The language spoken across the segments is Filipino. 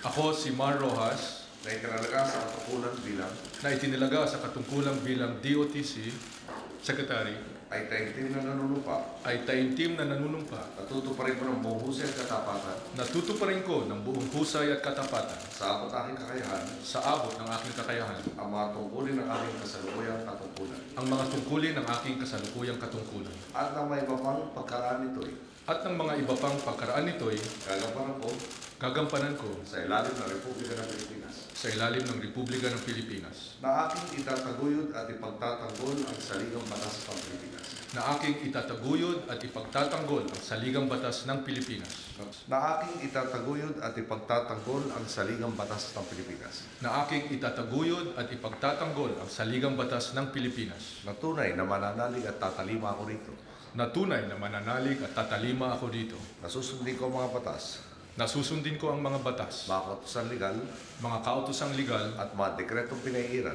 Ako si Mar Rojas na itinalaga sa katungkulan bilang na itinalaga sa katungkulan bilang DOTC Secretary ay taimtim na nanunumpa natutuparin ko ng buong husay at katapatan natutuparin ko ng buong husay at katapatan sa abot ng aking kakayahan ang mga tungkulin ng aking kasalukuyang katungkulan at ng mga iba pang pagkaraan nito'y gagampanan ko sa ilalim ng Republika ng Pilipinas na aking itataguyod at ipagtatanggol ang saligang batas ng Pilipinas na tunay na mananalig at tatalima ako rito nasusundin ko ang mga batas mga kautosang legal at mga dekretong pinaiira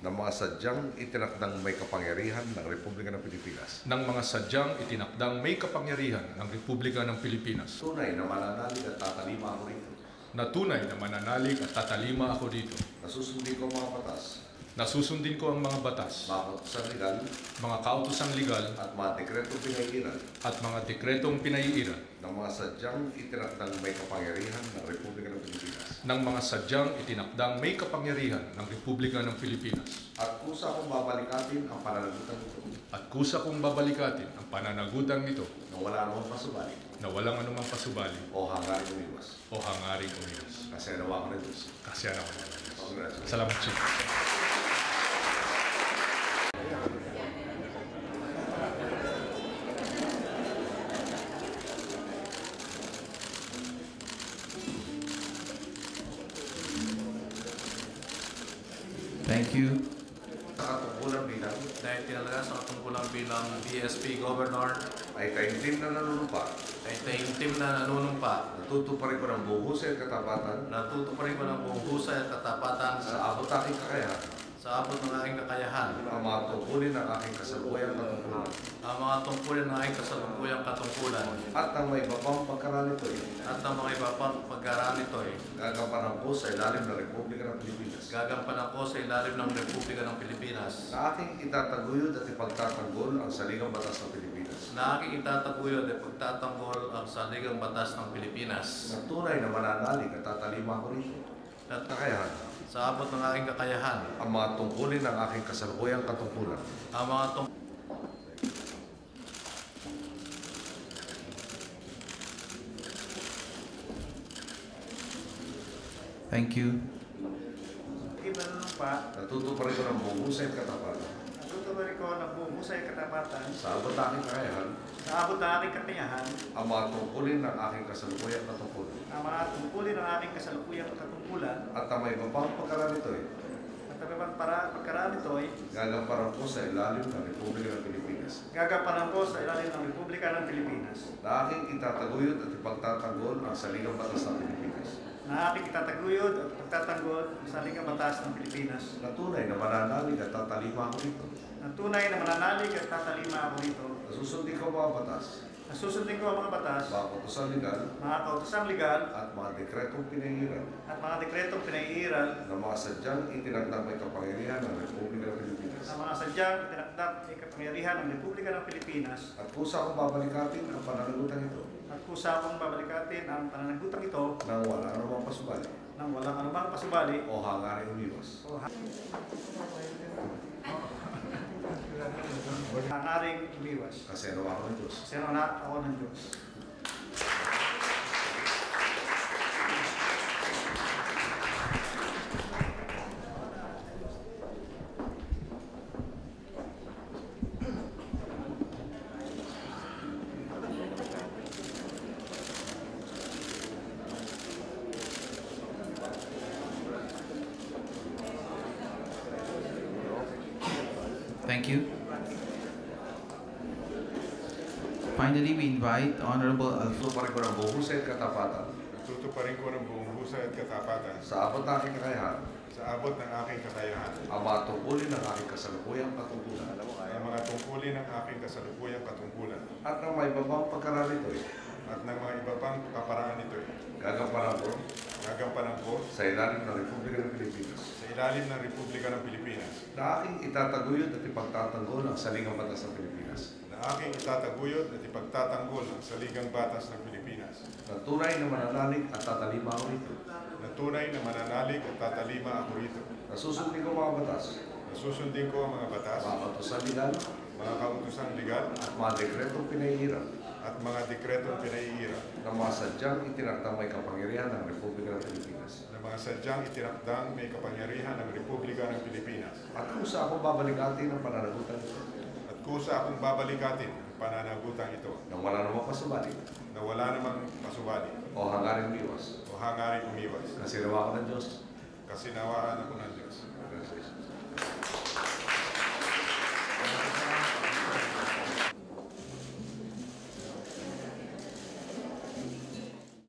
ng mga sadyang itinakdang may kapangyarihan ng Republika ng Pilipinas. Tunay na mananalig at tatalima ako rito. Nasusundin ko ang mga batas, mga kautosang legal at mga dekretong pinaiira ng mga sadyang itinakdang may kapangyarihan ng Republika ng Pilipinas. At kusa kong babalikatin ang pananagutan nito na walang anumang pasubali o hangaring umiwas. Kasi nawa ko na Diyos. Salamat, Chief. Thank you. Sa katungkulan bilang Dahil tinalaga sa katungkulan bilang BSP Governor ay taimtim na nanunumpa natutuparin ko ng buong husay at katapatan sa abot ng aking kakayahan ang mga tungkulin ng aking kasalukuyang katungkulan at ang may iba pang pagkaraan nito'y gagampanan ko sa ilalim ng Republika ng Pilipinas na aking itataguyod at ipagtatanggol ang saligang batas ng Pilipinas na tunay na mananalig at tatalima ko rito at kakayahan sa abot ng aking kakayahan ang mga tungkulin ng aking kasalukuyang katungkulan Thank you. natutuparin ko ng buong husay at katapatan sa abot ng aking kakayahan ang mga tungkulin ng aking kasalukuyang katungkulan at ang may iba pang pagkaraan nito'y gagampanan ko sa ilalim ng Republika ng Pilipinas na aking itataguyod at ipagtatanggol ang saligang batas ng Pilipinas na tunay na mananalig at tatalima ako rito nasusundin ko ang mga batas mga kautosang legal at mga dekretong pinaiiral ng mga sadyang itinakdang may kapangyarihan ng Republika ng Pilipinas at kusa akong babalikatin ang pananagutan ito nang walang anumang pasubali o hangaring umiwas. Kasi nawa ako ng Diyos. Thank you. Finally, we invite Honorable Alfonso. Tutuparin ko ng buong husay at katapatan sa abot ng aking kakayahan ang mga tungkulin ng aking kasalukuyang katungkulan ang mga tungkulin ng aking kasalukuyang katungkulan at ang may babang pagkaraan at ng mga iba pang kaparaan nito. Gagampanan ko Sa ilalim ng Republika ng Pilipinas. sa ilalim ng Republika ng Pilipinas Na aking itataguyod at ipagtatanggol ang saligang batas ng Pilipinas. na aking itataguyod at ipagtatanggol ang saligang batas ng Pilipinas Na tunay na mananalig at tatalima ako rito. na tunay na mananalig at tatalima ako rito. Na susundin ko mga batas, Na susundin ko ang mga batas, mga kautusan legal, mga kautosang legal at mga dekretong pinahihirap at mga dekretong pinaiira na mga sadyang itinakdang may kapangyarihan ng Republika ng Pilipinas. na mga sadyang itinakdang may kapangyarihan ng Republika ng Pilipinas At kung sa ako babalikatin ang pananagutan ito, at kusa akong babalikatin ang pananagutan ito nang wala namang pasubali na wala namang pasubali o hangaring umiwas. o hangaring umiwas. Kasi nawa ko ng Diyos, Kasinawaan ako ng Diyos